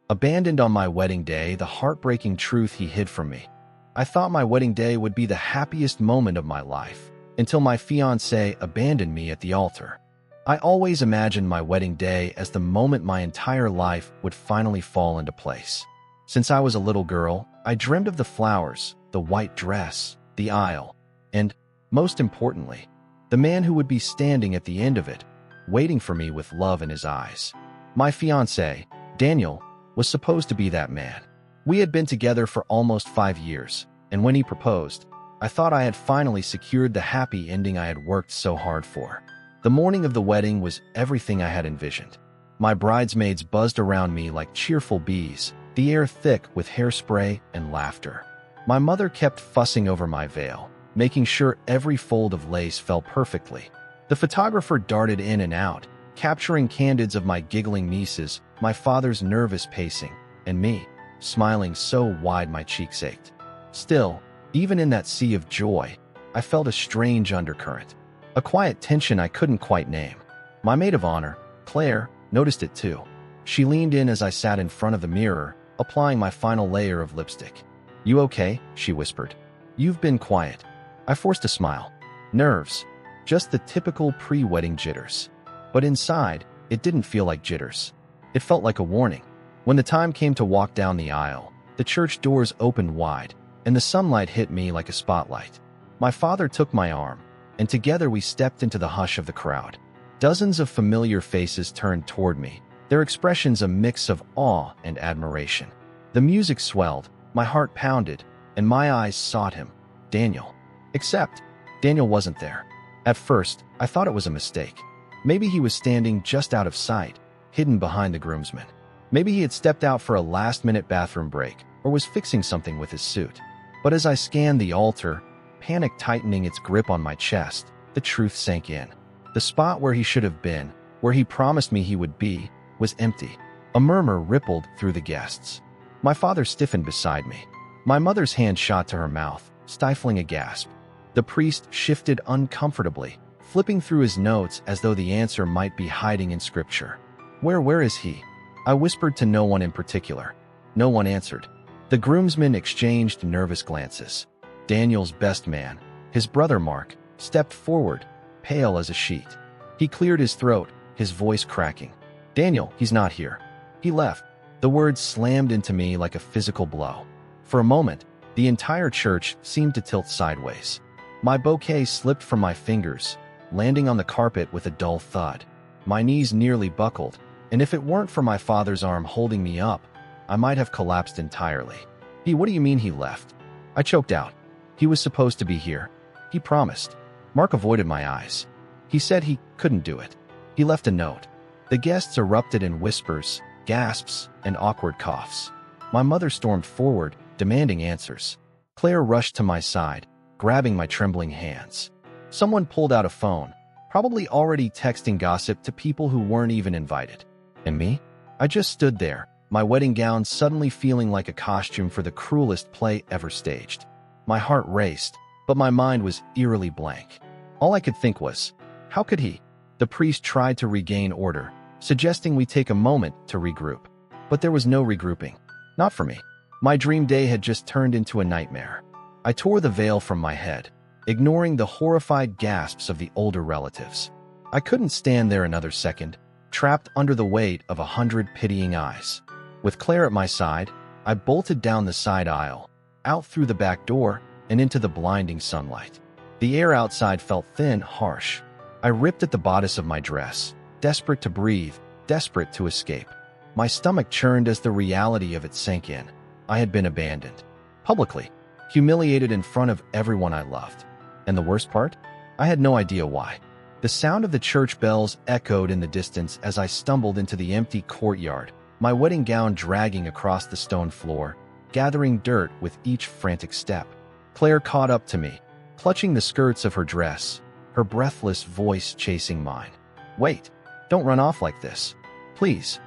Abandoned on my wedding day, the heartbreaking truth he hid from me. I thought my wedding day would be the happiest moment of my life, until my fiancé abandoned me at the altar. I always imagined my wedding day as the moment my entire life would finally fall into place. Since I was a little girl, I dreamed of the flowers, the white dress, the aisle, and, most importantly, the man who would be standing at the end of it, waiting for me with love in his eyes. My fiancé, Daniel, was supposed to be that man. We had been together for almost 5 years, and when he proposed, I thought I had finally secured the happy ending I had worked so hard for. The morning of the wedding was everything I had envisioned. My bridesmaids buzzed around me like cheerful bees, the air thick with hairspray and laughter. My mother kept fussing over my veil, making sure every fold of lace fell perfectly. The photographer darted in and out, capturing candids of my giggling nieces, my father's nervous pacing, and me, smiling so wide my cheeks ached. Still, even in that sea of joy, I felt a strange undercurrent, a quiet tension I couldn't quite name. My maid of honor, Claire, noticed it too. She leaned in as I sat in front of the mirror, applying my final layer of lipstick. "You okay?" she whispered. "You've been quiet." I forced a smile. Nerves. Just the typical pre-wedding jitters. But inside, it didn't feel like jitters. It felt like a warning. When the time came to walk down the aisle, the church doors opened wide, and the sunlight hit me like a spotlight. My father took my arm, and together we stepped into the hush of the crowd. Dozens of familiar faces turned toward me, their expressions a mix of awe and admiration. The music swelled, my heart pounded, and my eyes sought him, Daniel. Except, Daniel wasn't there. At first, I thought it was a mistake. Maybe he was standing just out of sight, hidden behind the groomsmen. Maybe he had stepped out for a last-minute bathroom break, or was fixing something with his suit. But as I scanned the altar, panic tightening its grip on my chest, the truth sank in. The spot where he should have been, where he promised me he would be, was empty. A murmur rippled through the guests. My father stiffened beside me. My mother's hand shot to her mouth, stifling a gasp. The priest shifted uncomfortably, flipping through his notes as though the answer might be hiding in scripture. Where is he?" I whispered to no one in particular. No one answered. The groomsmen exchanged nervous glances. Daniel's best man, his brother Mark, stepped forward, pale as a sheet. He cleared his throat, his voice cracking. "Daniel, he's not here. He left." The words slammed into me like a physical blow. For a moment, the entire church seemed to tilt sideways. My bouquet slipped from my fingers, landing on the carpet with a dull thud. My knees nearly buckled, and if it weren't for my father's arm holding me up, I might have collapsed entirely. What do you mean he left?" I choked out. "He was supposed to be here. He promised." Mark avoided my eyes. "He said he couldn't do it. He left a note." The guests erupted in whispers, gasps, and awkward coughs. My mother stormed forward, demanding answers. Claire rushed to my side, grabbing my trembling hands. Someone pulled out a phone, probably already texting gossip to people who weren't even invited. And me? I just stood there, my wedding gown suddenly feeling like a costume for the cruelest play ever staged. My heart raced, but my mind was eerily blank. All I could think was, how could he? The priest tried to regain order, suggesting we take a moment to regroup. But there was no regrouping. Not for me. My dream day had just turned into a nightmare. I tore the veil from my head, ignoring the horrified gasps of the older relatives. I couldn't stand there another second, trapped under the weight of 100 pitying eyes. With Claire at my side, I bolted down the side aisle, out through the back door, and into the blinding sunlight. The air outside felt thin, harsh. I ripped at the bodice of my dress, desperate to breathe, desperate to escape. My stomach churned as the reality of it sank in. I had been abandoned. Publicly. Humiliated in front of everyone I loved. And the worst part? I had no idea why. The sound of the church bells echoed in the distance as I stumbled into the empty courtyard, my wedding gown dragging across the stone floor, gathering dirt with each frantic step. Claire caught up to me, clutching the skirts of her dress, her breathless voice chasing mine. "Wait, don't run off like this. Please."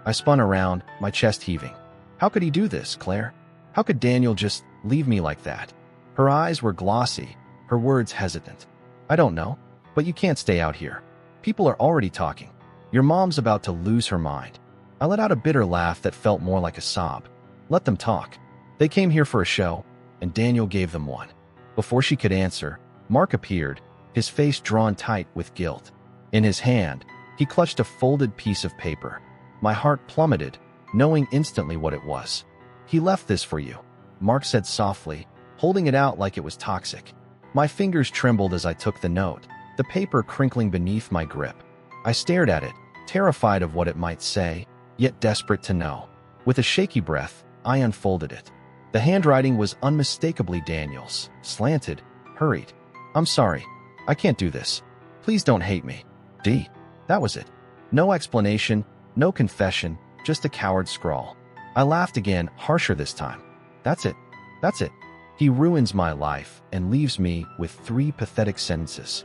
I spun around, my chest heaving. How could he do this, Claire? How could Daniel just leave me like that? Her eyes were glossy, her words hesitant. "I don't know, but you can't stay out here. People are already talking. Your mom's about to lose her mind." I let out a bitter laugh that felt more like a sob. Let them talk. They came here for a show, and Daniel gave them one. Before she could answer, Mark appeared, his face drawn tight with guilt. In his hand, he clutched a folded piece of paper. My heart plummeted, knowing instantly what it was. "He left this for you," Mark said softly, holding it out like it was toxic. My fingers trembled as I took the note, the paper crinkling beneath my grip. I stared at it, terrified of what it might say, yet desperate to know. With a shaky breath, I unfolded it. The handwriting was unmistakably Daniel's, slanted, hurried. "I'm sorry. I can't do this. Please don't hate me. D." That was it. No explanation, no confession, just a coward scrawl. I laughed again, harsher this time. That's it. That's it. He ruins my life and leaves me with 3 pathetic sentences.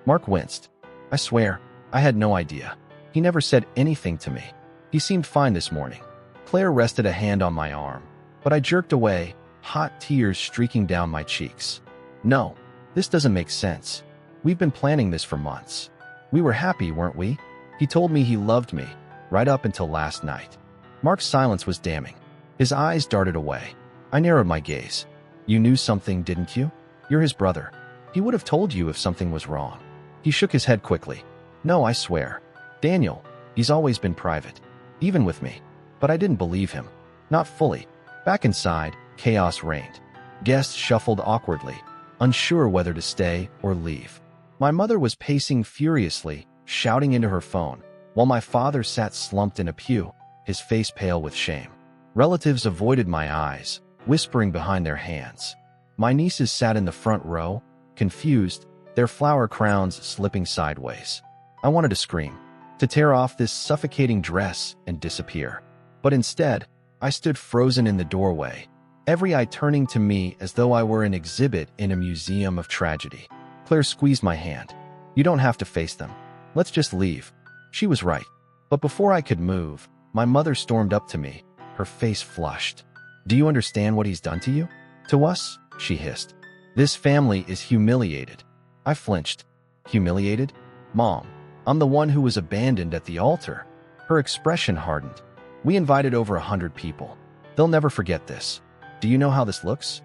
Mark winced. "I swear, I had no idea. He never said anything to me. He seemed fine this morning." Claire rested a hand on my arm, but I jerked away, hot tears streaking down my cheeks. "No, this doesn't make sense. We've been planning this for months. We were happy, weren't we? He told me he loved me, right up until last night." Mark's silence was damning. His eyes darted away. I narrowed my gaze. "You knew something, didn't you? You're his brother. He would have told you if something was wrong." He shook his head quickly. "No, I swear. Daniel, he's always been private, even with me." But I didn't believe him. Not fully. Back inside, chaos reigned. Guests shuffled awkwardly, unsure whether to stay or leave. My mother was pacing furiously, shouting into her phone, while my father sat slumped in a pew, his face pale with shame. Relatives avoided my eyes, whispering behind their hands. My nieces sat in the front row, confused, their flower crowns slipping sideways. I wanted to scream, to tear off this suffocating dress and disappear. But instead, I stood frozen in the doorway, every eye turning to me as though I were an exhibit in a museum of tragedy. Claire squeezed my hand. "You don't have to face them. Let's just leave." She was right. But before I could move, my mother stormed up to me, her face flushed. "Do you understand what he's done to you? To us?" she hissed. "This family is humiliated." I flinched. "Humiliated? Mom, I'm the one who was abandoned at the altar." Her expression hardened. "We invited over 100 people. They'll never forget this. Do you know how this looks?"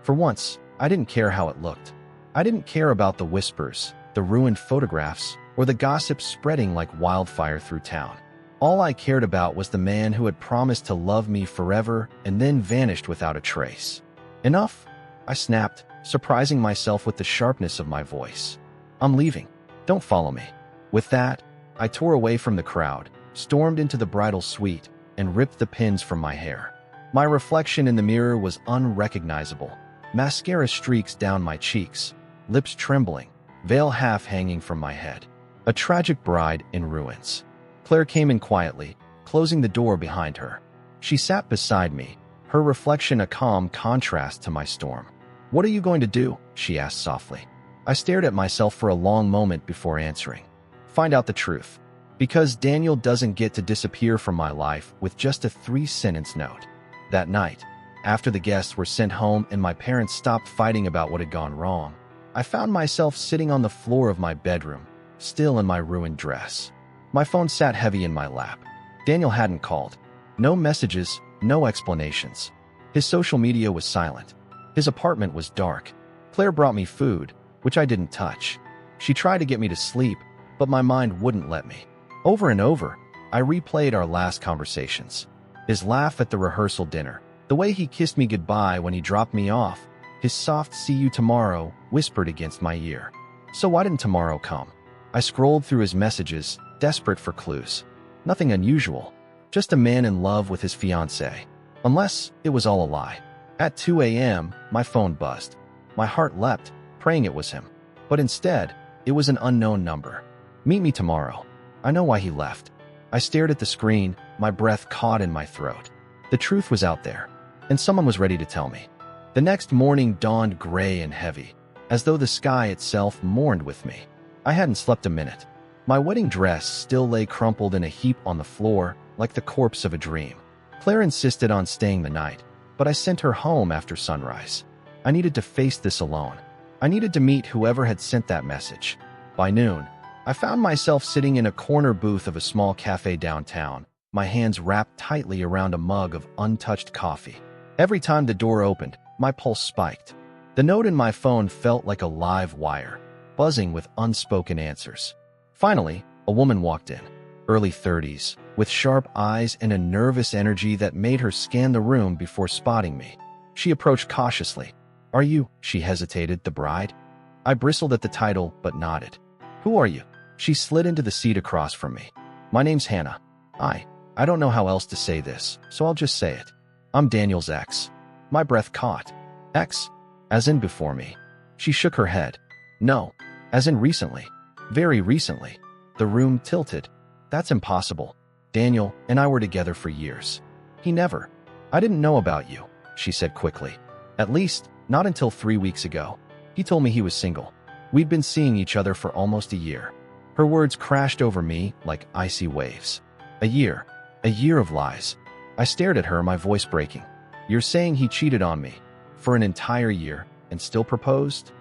For once, I didn't care how it looked. I didn't care about the whispers, the ruined photographs, or the gossip spreading like wildfire through town. All I cared about was the man who had promised to love me forever and then vanished without a trace. "Enough," I snapped, surprising myself with the sharpness of my voice. "I'm leaving. Don't follow me." With that, I tore away from the crowd, stormed into the bridal suite, and ripped the pins from my hair. My reflection in the mirror was unrecognizable. Mascara streaks down my cheeks, lips trembling, veil half hanging from my head. A tragic bride in ruins. Claire came in quietly, closing the door behind her. She sat beside me, her reflection a calm contrast to my storm. "What are you going to do?" she asked softly. I stared at myself for a long moment before answering. "Find out the truth. Because Daniel doesn't get to disappear from my life with just a 3-sentence note." That night, after the guests were sent home and my parents stopped fighting about what had gone wrong, I found myself sitting on the floor of my bedroom, still in my ruined dress. My phone sat heavy in my lap. Daniel hadn't called. No messages, no explanations. His social media was silent. His apartment was dark. Claire brought me food, which I didn't touch. She tried to get me to sleep, but my mind wouldn't let me. Over and over, I replayed our last conversations. His laugh at the rehearsal dinner, the way he kissed me goodbye when he dropped me off, his soft "see you tomorrow" whispered against my ear. So why didn't tomorrow come? I scrolled through his messages, desperate for clues. Nothing unusual, just a man in love with his fiancé. Unless it was all a lie. At 2 a.m., my phone buzzed. My heart leapt, praying it was him. But instead, it was an unknown number. "Meet me tomorrow." I know why he left. I stared at the screen, my breath caught in my throat. The truth was out there, and someone was ready to tell me. The next morning dawned gray and heavy, as though the sky itself mourned with me. I hadn't slept a minute. My wedding dress still lay crumpled in a heap on the floor, like the corpse of a dream. Claire insisted on staying the night, but I sent her home after sunrise. I needed to face this alone. I needed to meet whoever had sent that message. By noon, I found myself sitting in a corner booth of a small cafe downtown, my hands wrapped tightly around a mug of untouched coffee. Every time the door opened, my pulse spiked. The note in my phone felt like a live wire, buzzing with unspoken answers. Finally, a woman walked in, early 30s, with sharp eyes and a nervous energy that made her scan the room before spotting me. She approached cautiously. "Are you," she hesitated, "the bride?" I bristled at the title, but nodded. "Who are you?" She slid into the seat across from me. "My name's Hannah. I don't know how else to say this, so I'll just say it. I'm Daniel's ex." My breath caught. "Ex? As in before me?" She shook her head. "No, as in recently. Very recently." The room tilted. "That's impossible. Daniel and I were together for years." "He never." "I didn't know about you," she said quickly. "At least, not until 3 weeks ago. He told me he was single. We'd been seeing each other for almost a year." Her words crashed over me like icy waves. A year of lies. I stared at her, my voice breaking. "You're saying he cheated on me for an entire year and still proposed?"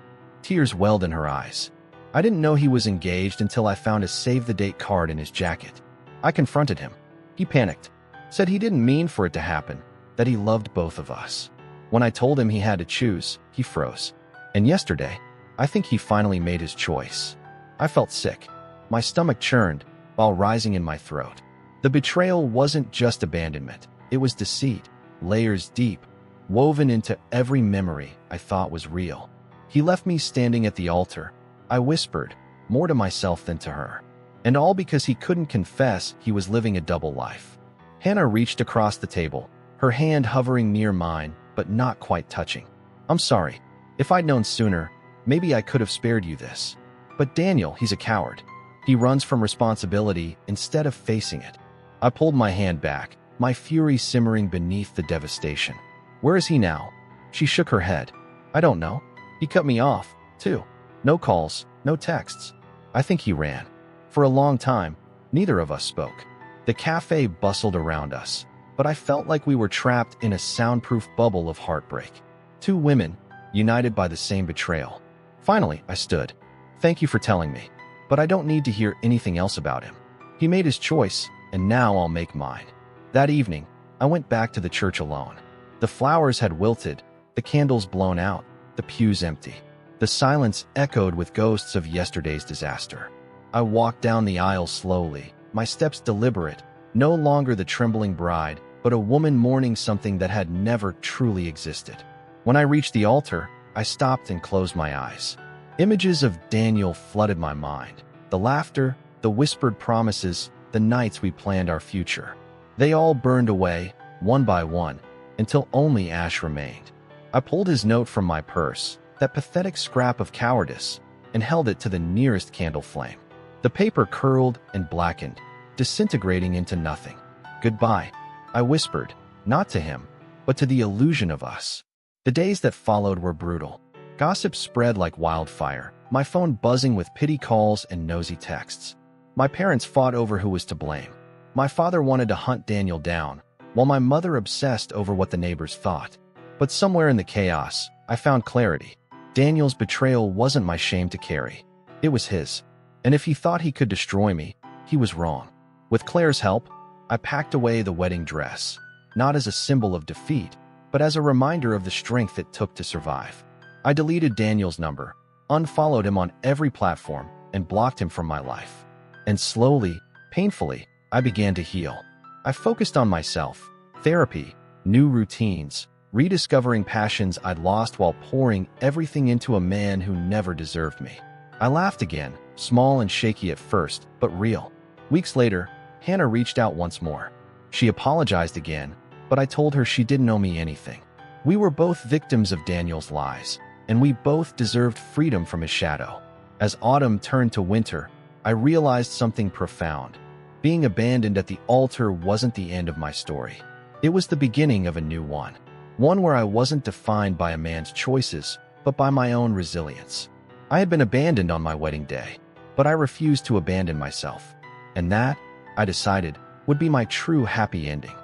Tears welled in her eyes. "I didn't know he was engaged until I found a save-the-date card in his jacket." I confronted him. He panicked, said he didn't mean for it to happen, that he loved both of us. When I told him he had to choose, he froze. And yesterday, I think he finally made his choice. I felt sick. My stomach churned while rising in my throat. The betrayal wasn't just abandonment. It was deceit, layers deep, woven into every memory I thought was real. He left me standing at the altar. I whispered, more to myself than to her. And all because he couldn't confess he was living a double life. Hannah reached across the table, her hand hovering near mine, but not quite touching. "I'm sorry. If I'd known sooner, maybe I could have spared you this. But Daniel, he's a coward. He runs from responsibility instead of facing it." I pulled my hand back, my fury simmering beneath the devastation. "Where is he now?" She shook her head. "I don't know. He cut me off, too. No calls, no texts. I think he ran." For a long time, neither of us spoke. The cafe bustled around us, but I felt like we were trapped in a soundproof bubble of heartbreak. Two women, united by the same betrayal. Finally, I stood. "Thank you for telling me, but I don't need to hear anything else about him. He made his choice, and now I'll make mine." That evening, I went back to the church alone. The flowers had wilted, the candles blown out, the pews empty. The silence echoed with ghosts of yesterday's disaster. I walked down the aisle slowly, my steps deliberate, no longer the trembling bride, but a woman mourning something that had never truly existed. When I reached the altar, I stopped and closed my eyes. Images of Daniel flooded my mind. The laughter, the whispered promises, the nights we planned our future. They all burned away, one by one, until only ash remained. I pulled his note from my purse, that pathetic scrap of cowardice, and held it to the nearest candle flame. The paper curled and blackened, disintegrating into nothing. "Goodbye," I whispered, not to him, but to the illusion of us. The days that followed were brutal. Gossip spread like wildfire, my phone buzzing with pity calls and nosy texts. My parents fought over who was to blame. My father wanted to hunt Daniel down, while my mother obsessed over what the neighbors thought. But somewhere in the chaos, I found clarity. Daniel's betrayal wasn't my shame to carry. It was his. And if he thought he could destroy me, he was wrong. With Claire's help, I packed away the wedding dress, not as a symbol of defeat, but as a reminder of the strength it took to survive. I deleted Daniel's number, unfollowed him on every platform, and blocked him from my life. And slowly, painfully, I began to heal. I focused on myself, therapy, new routines, rediscovering passions I'd lost while pouring everything into a man who never deserved me. I laughed again, small and shaky at first, but real. Weeks later, Hannah reached out once more. She apologized again, but I told her she didn't owe me anything. We were both victims of Daniel's lies, and we both deserved freedom from his shadow. As autumn turned to winter, I realized something profound. Being abandoned at the altar wasn't the end of my story. It was the beginning of a new one. One where I wasn't defined by a man's choices, but by my own resilience. I had been abandoned on my wedding day, but I refused to abandon myself. And that, I decided, would be my true happy ending.